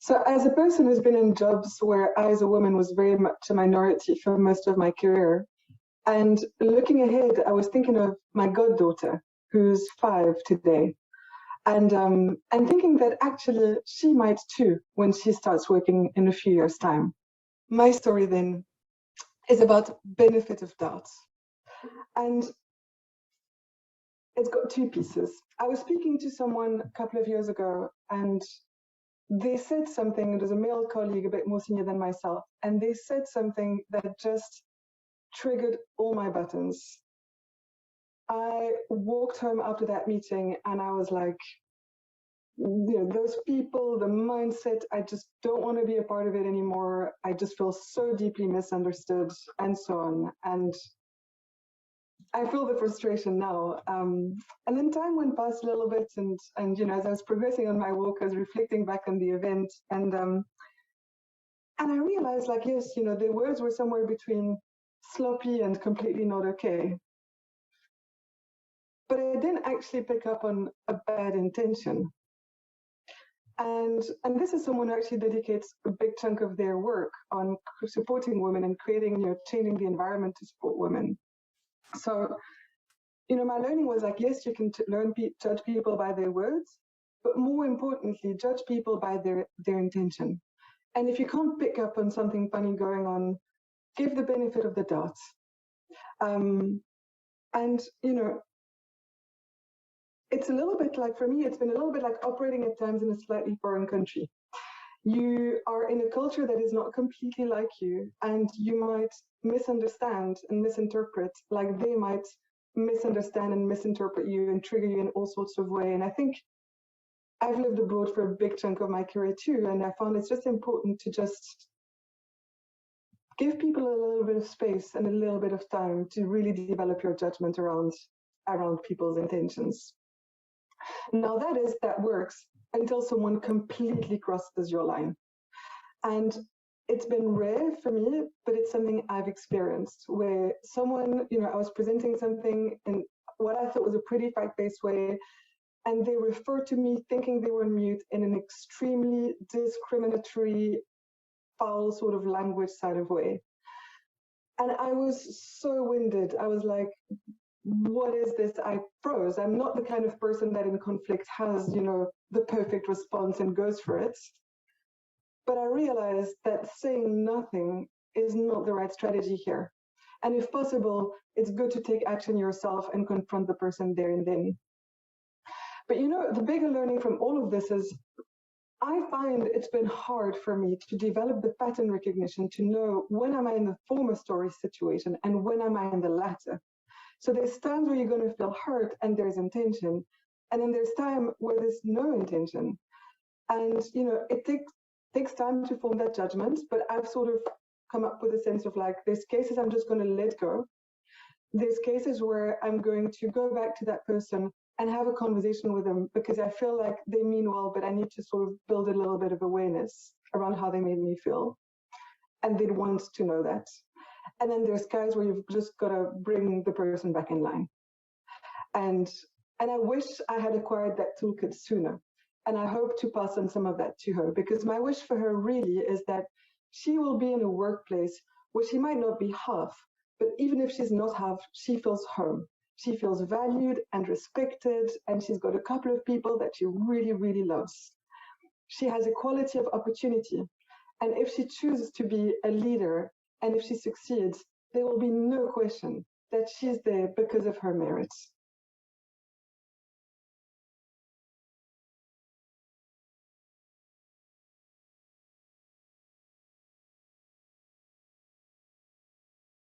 So as a person who's been in jobs where I as a woman was very much a minority for most of my career, and looking ahead, I was thinking of my goddaughter, who's 5 today, and thinking that actually she might too when she starts working in a few years' time. My story then is about benefit of doubt. And it's got two pieces. I was speaking to someone a couple of years ago, and they said something. It was a male colleague, a bit more senior than myself, and they said something that just triggered all my buttons. I walked home after that meeting and I was like, those people, the mindset, I just don't want to be a part of it anymore. I just feel so deeply misunderstood and so on. And I feel the frustration now. And then time went past a little bit, and as I was progressing on my walk, I was reflecting back on the event, and I realized, like, yes, the words were somewhere between sloppy and completely not okay. But I didn't actually pick up on a bad intention. And this is someone who actually dedicates a big chunk of their work on supporting women and creating, changing the environment to support women. So, my learning was like, yes, you can judge people by their words, but more importantly, judge people by their intention. And if you can't pick up on something funny going on, give the benefit of the doubt. It's a little bit like, for me, it's been a little bit like operating at times in a slightly foreign country. You are in a culture that is not completely like you, and you might misunderstand and misinterpret, like they might misunderstand and misinterpret you and trigger you in all sorts of ways. And I think I've lived abroad for a big chunk of my career too, and I found it's just important to just give people a little bit of space and a little bit of time to really develop your judgment around people's intentions. Now that works until someone completely crosses your line. And it's been rare for me, but it's something I've experienced where someone, I was presenting something in what I thought was a pretty fact-based way, and they referred to me thinking they were on mute in an extremely discriminatory, foul sort of language side of way. And I was so winded. I was like, what is this? I froze. I'm not the kind of person that in conflict has, the perfect response and goes for it. But I realized that saying nothing is not the right strategy here. And if possible, it's good to take action yourself and confront the person there and then. But the bigger learning from all of this is I find it's been hard for me to develop the pattern recognition to know when am I in the former story situation and when am I in the latter. So there's times where you're going to feel hurt and there's intention, and then there's time where there's no intention. And it takes time to form that judgment, but I've sort of come up with a sense of like, there's cases I'm just going to let go. There's cases where I'm going to go back to that person and have a conversation with them because I feel like they mean well, but I need to sort of build a little bit of awareness around how they made me feel. And they'd want to know that. And then there's guys where you've just got to bring the person back in line. And I wish I had acquired that toolkit sooner. And I hope to pass on some of that to her, because my wish for her really is that she will be in a workplace where she might not be half, but even if she's not half, she feels home. She feels valued and respected, and she's got a couple of people that she really, really loves. She has equality of opportunity. And if she chooses to be a leader, and if she succeeds, there will be no question that she's there because of her merits.